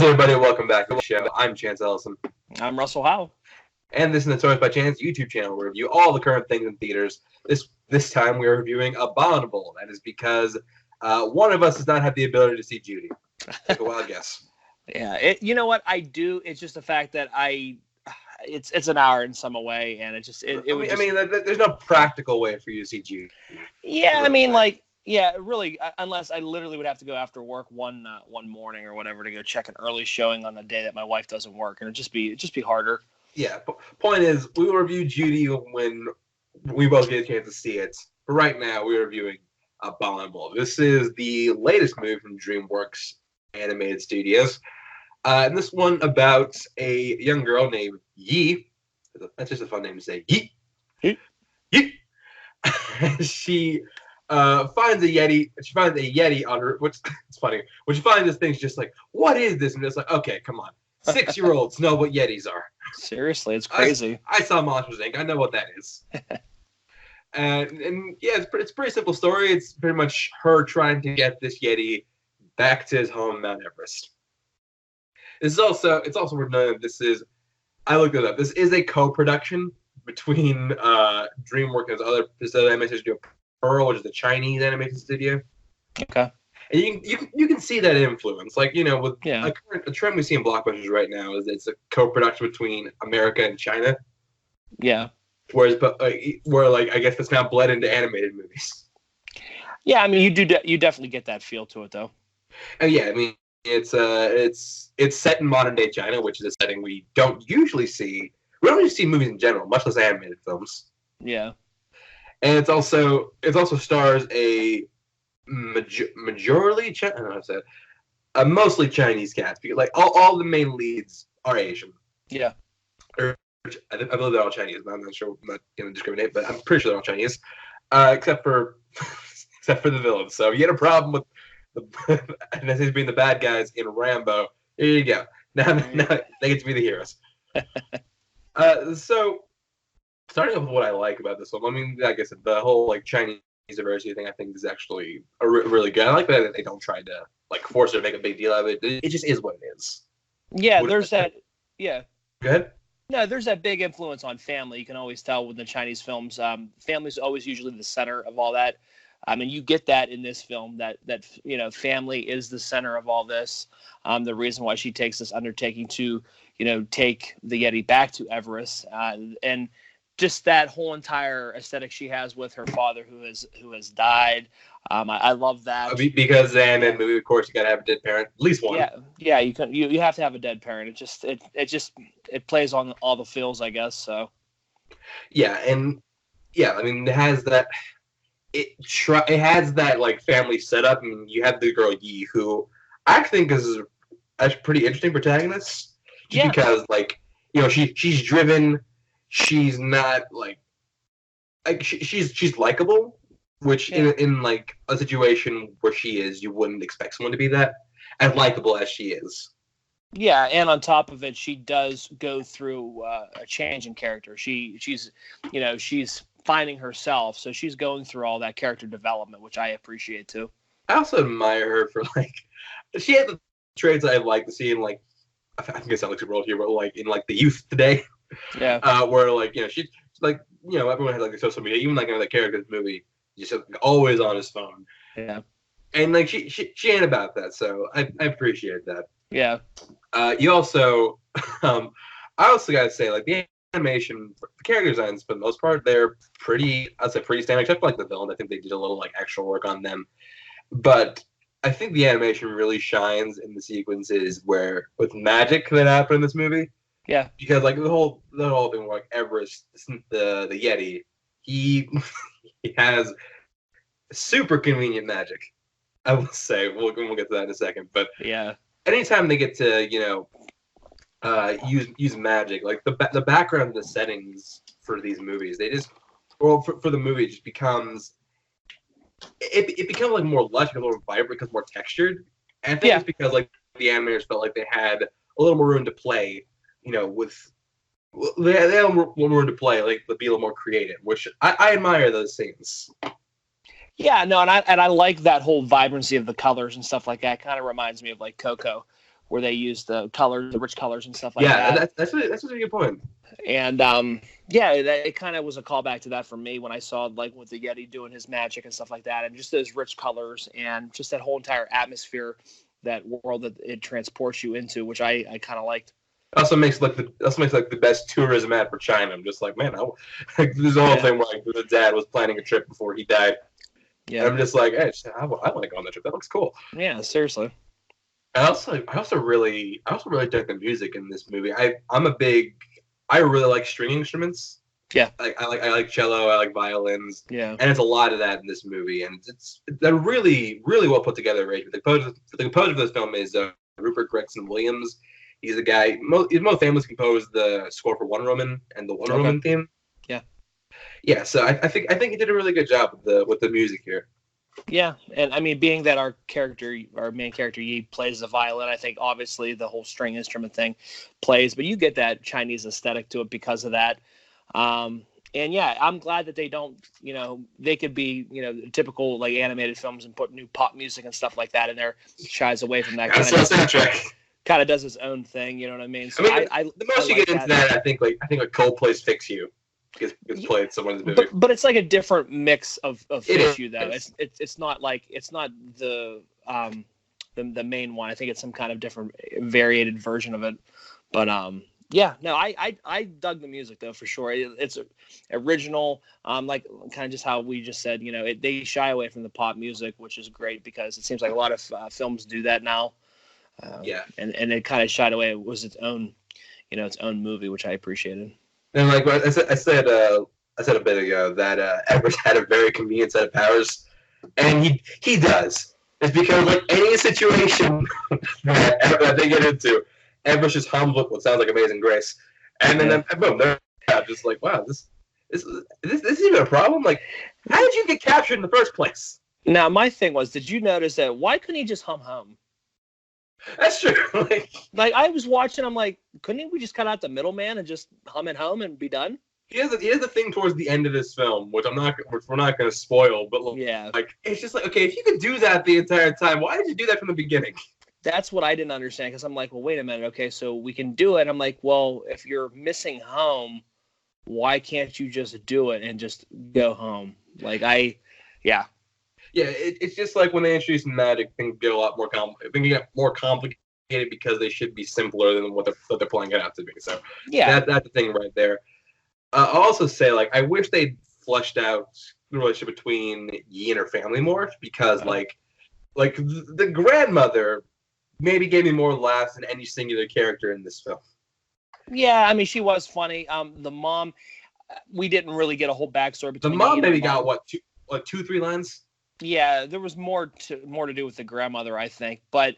everybody? Welcome back to the show. I'm Chance Ellison. I'm Russell Howe. And this is Notorious by Chance YouTube channel. We review all the current things in theaters. This time we are reviewing Abominable. That is because one of us does not have the ability to see Judy. Take a wild guess. Yeah, you know what? I do. It's just the fact that it's an hour and some away, and there's no practical way for you to see Judy. Yeah, really, unless I literally would have to go after work one morning or whatever to go check an early showing on the day that my wife doesn't work, and it'd just be harder. Yeah. Point is, we will review Judy when we both get a chance to see it. But right now, we're reviewing Abominable. This is the latest movie from Dreamworks Animated Studios. And this one about a young girl named Yi. That's just a fun name to say. Yi. Yi. She finds a Yeti. She finds a Yeti on her, which it's funny. When she finds this thing, she's just like, "What is this?" And it's like, "Okay, come on, 6-year-olds know what Yetis are." Seriously, it's crazy. I saw Monsters Inc. I know what that is. and yeah, it's a pretty simple story. It's pretty much her trying to get this Yeti back to his home, Mount Everest. It's also worth noting that I looked it up. This is a co-production between DreamWorks and other animation studio, Pearl, which is the Chinese animation studio. Okay. And you can see that influence, like with a trend we see in blockbusters right now is it's a co-production between America and China. Yeah. Whereas, I guess it's now bled into animated movies. Yeah, I mean, you definitely get that feel to it, though. And yeah, I mean, it's set in modern day China, which is a setting we don't usually see. We don't usually see movies in general, much less animated films. Yeah. And it also stars a majorly I don't know how to say it, a mostly Chinese cast, because like all the main leads are Asian. Yeah. I believe they're all Chinese, but I'm not sure. I'm not going to discriminate, but I'm pretty sure they're all Chinese, except for the villains. So you had a problem with the being the bad guys in Rambo. Here you go. Now they get to be the heroes. So starting off with what I like about this one, I mean, like I said, the whole like Chinese diversity thing I think is actually really good. I like that they don't try to like force it to make a big deal of it. It just is what it is. Yeah, there's that. Yeah. Go ahead. No, there's that big influence on family. You can always tell with the Chinese films. Family's always usually the center of all that. I mean, you get that in this film, that family is the center of all this. The reason why she takes this undertaking to, take the Yeti back to Everest, and just that whole entire aesthetic she has with her father who has died. I love that. Because then in the movie, of course, you gotta have a dead parent, at least one. Yeah. You have to have a dead parent. It plays on all the feels, I guess. So. Yeah, and yeah, I mean, it has that. It has that like family setup. I mean, you have the girl Yi, who I think is a pretty interesting protagonist, because like she's driven. She's not she's likable, which in like a situation where she is, you wouldn't expect someone to be that as likable as she is. Yeah, and on top of it, she does go through a change in character. She's finding herself, so she's going through all that character development, which I appreciate too. I also admire her for she has the traits I like to see in I guess I like super old here, but in the youth today. Yeah. Where she's everyone has the social media, even the character in this movie, just always on his phone. Yeah. And she ain't about that, so I appreciate that. Yeah. You also, I also gotta say the animation, the character designs for the most part, they're pretty standard, except for the villain. I think they did a little extra work on them, but I think the animation really shines in the sequences with magic that happened in this movie. Yeah, because the whole thing where Everest, the Yeti, he has super convenient magic. I will say we'll get to that in a second, but yeah, anytime they get to use magic, the background and the settings for these movies, they just for the movie it just becomes more lush, a little vibrant, because more textured. And I think it's because the animators felt like they had a little more room to play. They have more room to play, be a little more creative, which I admire those scenes. Yeah, no, and I like that whole vibrancy of the colors and stuff like that. Kind of reminds me of Coco, where they use the colors, the rich colors and stuff like that. Yeah, that's a good point. And it kind of was a callback to that for me when I saw like with the Yeti doing his magic and stuff like that, and just those rich colors and just that whole entire atmosphere, that world that it transports you into, which I kind of liked. Also makes the best tourism ad for China. I'm just like, man, there's a whole thing where like the dad was planning a trip before he died. Yeah, and I'm just like, hey, I want to go on that trip. That looks cool. Yeah, seriously. I also really dig the music in this movie. I really like string instruments. Yeah, I like cello. I like violins. Yeah, and it's a lot of that in this movie, and they're really well put together. Right, the composer of this film is Rupert Gregson-Williams. He's a guy. Most famous composed the score for Wonder Woman and the Wonder Woman theme. Yeah. So I think he did a really good job with the music here. Yeah, and I mean, being that our main character Yi plays the violin, I think obviously the whole string instrument thing plays, but you get that Chinese aesthetic to it because of that. And yeah, I'm glad that they don't, they could be, typical like animated films and put new pop music and stuff like that in there. Shies away from that. Kind of does his own thing, you know what I mean? So the most you get into that, I think Coldplay's "Fix You" gets played somewhere in the movie. But it's like a different mix of "Fix You" though. It's not the main one. I think it's some kind of different variated version of it. But I dug the music though for sure. It's original. Like kind of just how we just said, they shy away from the pop music, which is great because it seems like a lot of films do that now. And it kind of shied away. It was its own movie, which I appreciated. And like I said a bit ago that Everest had a very convenient set of powers, and he does. It's because like any situation that they get into, Everest just hums with what sounds like Amazing Grace, and then boom, they're just like, wow, this is even a problem. Like, how did you get captured in the first place? Now my thing was, did you notice that? Why couldn't he just hum? That's true. like I was watching, I'm like, couldn't we just cut out the middleman and just hum it home and be done? He has a thing towards the end of this film, which we're not going to spoil, but like it's just like, okay, if you could do that the entire time, why did you do that from the beginning? That's what I didn't understand, because I'm like, well, wait a minute, okay, so we can do it. I'm like, well, if you're missing home, why can't you just do it and just go home? Like Yeah, it's just like when they introduce magic, things get a lot more complicated because they should be simpler than what they're playing it out to be. So that's the thing right there. I'll also say, like, I wish they'd fleshed out the relationship between Yi and her family more, because like the grandmother maybe gave me more laughs than any singular character in this film. Yeah, I mean, she was funny. The mom, we didn't really get a whole backstory between the mom. Maybe got what, 2-3 lines. Yeah, there was more to do with the grandmother, I think. But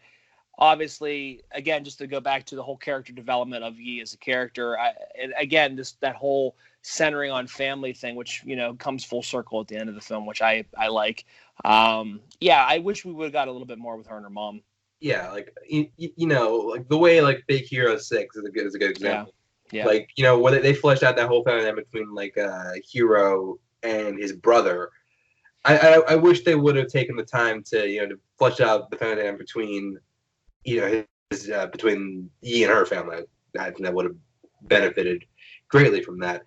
obviously, again, just to go back to the whole character development of Yi as a character, and again, that whole centering on family thing, which comes full circle at the end of the film, which I like. I wish we would have got a little bit more with her and her mom. Yeah, like like the way like Big Hero 6 is a good example. Yeah. Like where they fleshed out that whole family between like Hero and his brother. I wish they would have taken the time to flesh out the family dynamic between between Yi and her family. That would have benefited greatly from that.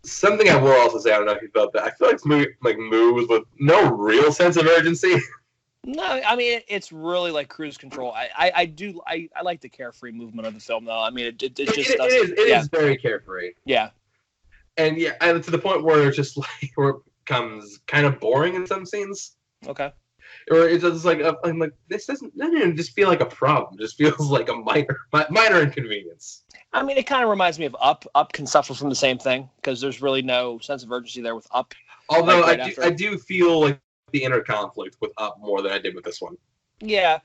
Something I will also say, I don't know if you felt that, I feel like this movie moves with no real sense of urgency. No, I mean it's really like cruise control. I like the carefree movement of the film though. I mean it just it is very carefree. Yeah. And to the point where it's just like where becomes kind of boring in some scenes. Okay. Or it's just like I'm like, this doesn't even just feel like a problem. It just feels like a minor inconvenience. I mean, it kind of reminds me of Up. Up can suffer from the same thing because there's really no sense of urgency there with Up. Although I do feel like the inner conflict with Up more than I did with this one. Yeah.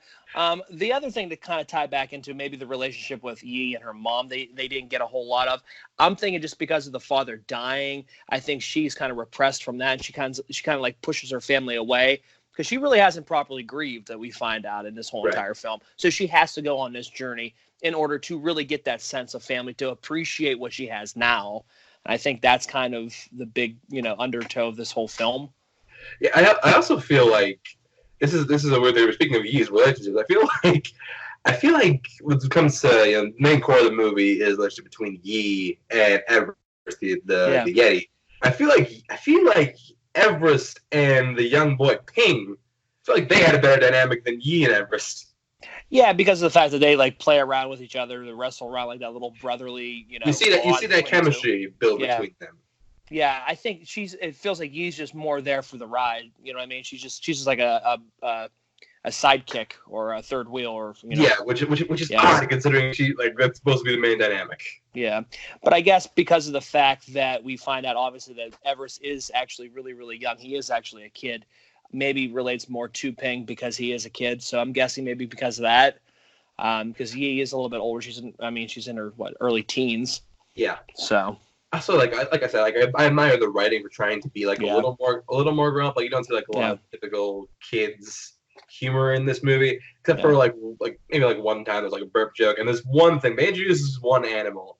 The other thing to kind of tie back into maybe the relationship with Yi and her mom, they didn't get a whole lot of. I'm thinking just because of the father dying, I think she's kind of repressed from that, and she kind of like pushes her family away because she really hasn't properly grieved, that we find out in this whole entire film. So she has to go on this journey in order to really get that sense of family, to appreciate what she has now. And I think that's kind of the big undertow of this whole film. Yeah, I also feel like this is a weird thing. Speaking of Yi's relationships, I feel like I feel like when it comes to the main core of the movie is the relationship between Yi and Everest, the Yeti. I feel like Everest and the young boy Ping, I feel like they had a better dynamic than Yi and Everest. Yeah, because of the fact that they like play around with each other, they wrestle around like that little brotherly, You see that chemistry build between them. Yeah, I think it feels like Yi's just more there for the ride. You know what I mean? She's just like a sidekick or a third wheel, or Yeah, which is odd considering that's supposed to be the main dynamic. Yeah, but I guess because of the fact that we find out obviously that Everest is actually really, really young. He is actually a kid. Maybe relates more to Ping because he is a kid. So I'm guessing maybe because of that. Because Yi is a little bit older. She's in her early teens. Yeah. So. Also, like I said, I admire the writing for trying to be like a little more grown up. Like you don't see like a lot of typical kids humor in this movie, except for like maybe like one time there's like a burp joke, and there's one thing they introduces one animal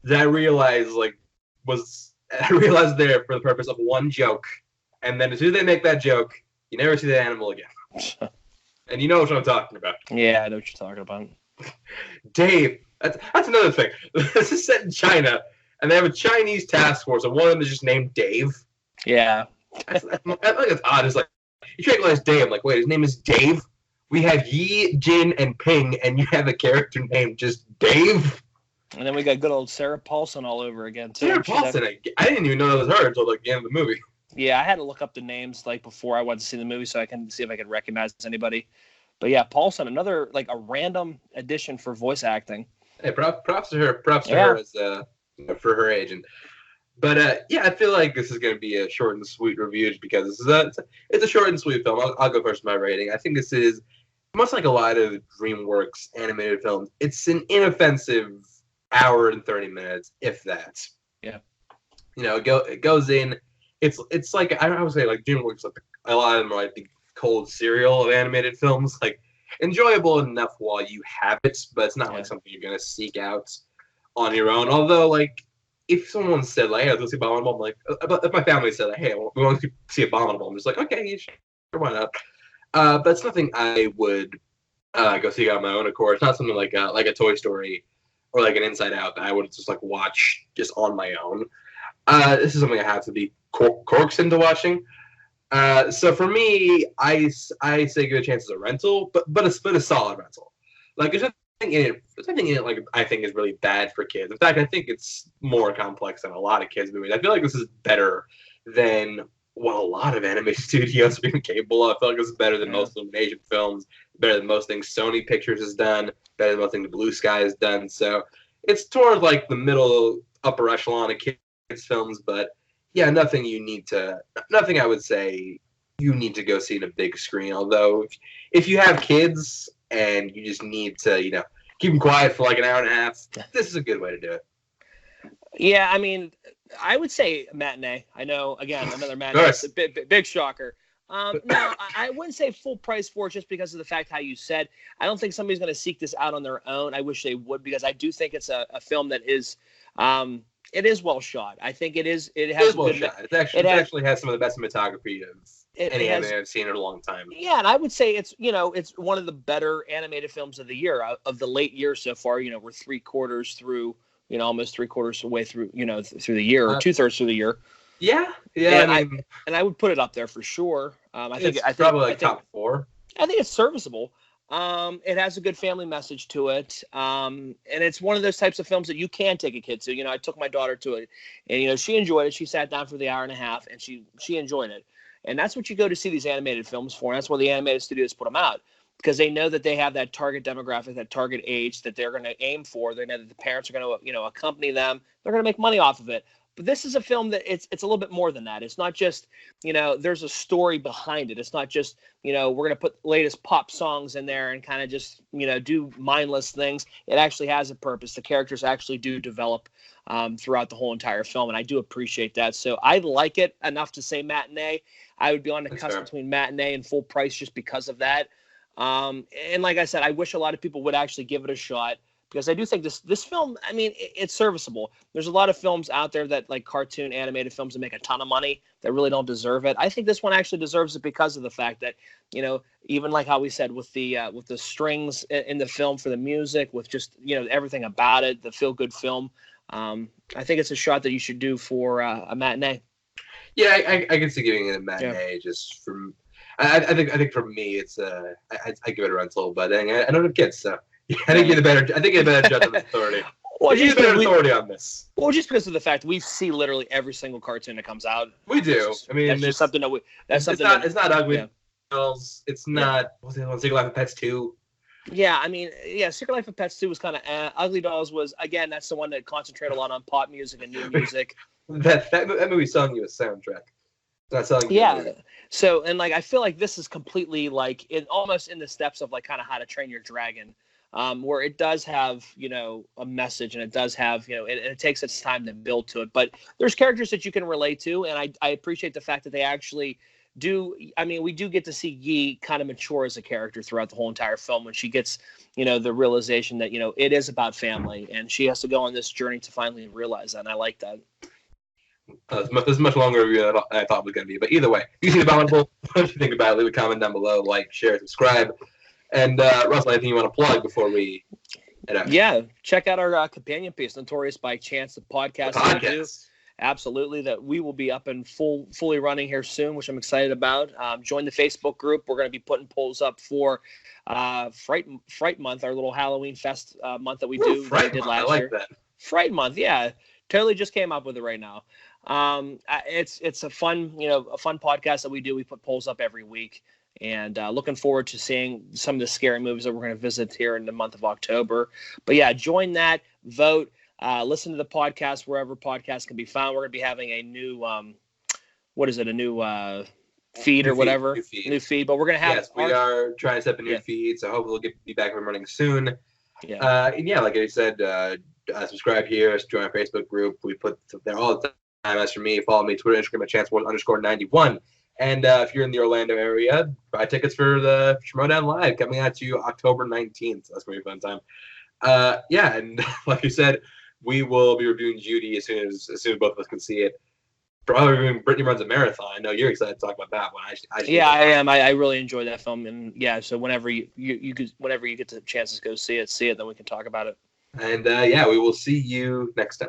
that I realized there for the purpose of one joke, and then as soon as they make that joke, you never see that animal again. And you know what I'm talking about. Yeah, I know what you're talking about. Dave, that's another thing. This is set in China. And they have a Chinese task force, and one of them is just named Dave. Yeah. I think it's odd. It's like, you can't realize Dave. I'm like, wait, his name is Dave? We have Yi, Jin, and Ping, and you have a character named just Dave? And then we got good old Sarah Paulson all over again, too. Sarah Paulson? I didn't even know that was her until like the end of the movie. Yeah, I had to look up the names like before I went to see the movie so I can see if I could recognize anybody. But yeah, Paulson, another like a random addition for voice acting. Hey, props to her. Props to her as for her age. But I feel like this is going to be a short and sweet review just because it's a short and sweet film. I'll go first with my rating. I think this is, much like a lot of DreamWorks animated films, it's an inoffensive hour and 30 minutes, if that. Yeah. It goes in. It's like, I would say like DreamWorks, like a lot of them are like the cold cereal of animated films. Like enjoyable enough while you have it, but it's not like something you're going to seek out on your own. Although, like, if someone said, like, hey, let's go see Abominable, I'm like, if my family said, like, hey, we want to see Abominable, I'm just like, okay, sure, why not? But it's nothing I would go see on my own accord. It's not something like a Toy Story or like an Inside Out that I would just like watch just on my own. This is something I have to be coaxed into watching. So for me, I say give it a chance as a rental, but a solid rental. Like, there's nothing in it like I think is really bad for kids. In fact, I think it's more complex than a lot of kids' movies. I feel like this is better than what a lot of anime studios are even capable of. I feel like this is better than most Illumination films, better than most things Sony Pictures has done, better than most things Blue Sky has done. So it's towards like the middle upper echelon of kids' films, but yeah, nothing I would say you need to go see in a big screen. Although if you have kids and you just need to, keep them quiet for like an hour and a half, this is a good way to do it. Yeah, I mean, I would say matinee. I know, again, another matinee. It's a big shocker. No, I wouldn't say full price for it just because of the fact how you said. I don't think somebody's going to seek this out on their own. I wish they would, because I do think it's a film that is it is well shot. I think it is. It has well shot. It actually has some of the best cinematography of any anime I've seen in a long time. Yeah, and I would say it's one of the better animated films of the year, of the late year so far. We're 3/4 through, almost 3/4 of the way through, through the year, or 2/3 through the year. Yeah. And I would put it up there for sure. I think probably top 4. I think it's serviceable. It has a good family message to it. And it's one of those types of films that you can take a kid to. I took my daughter to it, and she enjoyed it. She sat down for the hour and a half, and she enjoyed it. And that's what you go to see these animated films for. And that's why the animated studios put them out, because they know that they have that target demographic, that target age that they're going to aim for. They know that the parents are going to, accompany them. They're going to make money off of it. But this is a film that it's a little bit more than that. It's not just, there's a story behind it. It's not just, we're going to put latest pop songs in there and kind of just, do mindless things. It actually has a purpose. The characters actually do develop throughout the whole entire film, and I do appreciate that. So I like it enough to say matinee. I would be on the cusp between matinee and full price just because of that. And like I said, I wish a lot of people would actually give it a shot, because I do think this film, I mean, it's serviceable. There's a lot of films out there that like cartoon animated films that make a ton of money that really don't deserve it. I think this one actually deserves it because of the fact that, you know, even like how we said with the strings in the film for the music, with just, you know, everything about it, the feel good film. I think it's a shot that you should do for a matinee. Yeah, I can see giving it a matinee just from. I think for me it's I give it a rental, but I don't have kids, so yeah, I think you're the better. I think you're the better judge of authority. Well, you're the better authority on this. Well, just because of the fact we see literally every single cartoon that comes out. We do. I mean, that's just something that we. That's something. It's not ugly. Yeah. It's not. What's the other one? Secret Life of Pets 2. Yeah, I mean, yeah, Secret Life of Pets 2 was kind of Ugly Dolls was, again, that's the one that concentrated a lot on pop music and new music. that movie's selling you a soundtrack. It's not selling you a movie. So, and like, I feel like this is completely like almost in the steps of like kind of How to Train Your Dragon, where it does have, you know, a message, and it does have, you know, it takes its time to build to it. But there's characters that you can relate to, and I appreciate the fact that they actually do. I mean, we do get to see Yi kind of mature as a character throughout the whole entire film when she gets, you know, the realization that, you know, it is about family, and she has to go on this journey to finally realize that, and I like that. This is much longer review than I thought it was going to be, but either way, you see Abominable. What do you think about it? Leave a comment down below, like, share, subscribe, and Russell, anything you want to plug before we head out? Yeah, check out our companion piece, Notorious by Chance, the podcast. That we do. Absolutely, that we will be up and fully running here soon, which I'm excited about. Join the Facebook group. We're going to be putting polls up for Fright Month, our little Halloween fest month that we do. Fright Month. Last I like year. that. Fright Month, yeah, totally just came up with it right now. It's a fun podcast that we do. We put polls up every week, and looking forward to seeing some of the scary movies that we're going to visit here in the month of October. But yeah, join that, vote. Listen to the podcast wherever podcasts can be found. We're going to be having a new, feed or whatever. New feed. But we're going to have. Yes, we are trying to set up a new feed, so hopefully we'll be back and running soon. Yeah. And yeah, like I said, subscribe here, join our Facebook group. We put there all the time. As for me, follow me Twitter, Instagram at @chancewars_91. And if you're in the Orlando area, buy tickets for the Schmodown Live coming at you October 19th. So that's going to be a fun time. Yeah, and like you said, we will be reviewing Judy as soon as both of us can see it. Probably reviewing Brittany Runs a Marathon. I know you're excited to talk about that one. I am. I really enjoy that film, and yeah. So whenever you get the chance to go see it, then we can talk about it. And yeah, we will see you next time.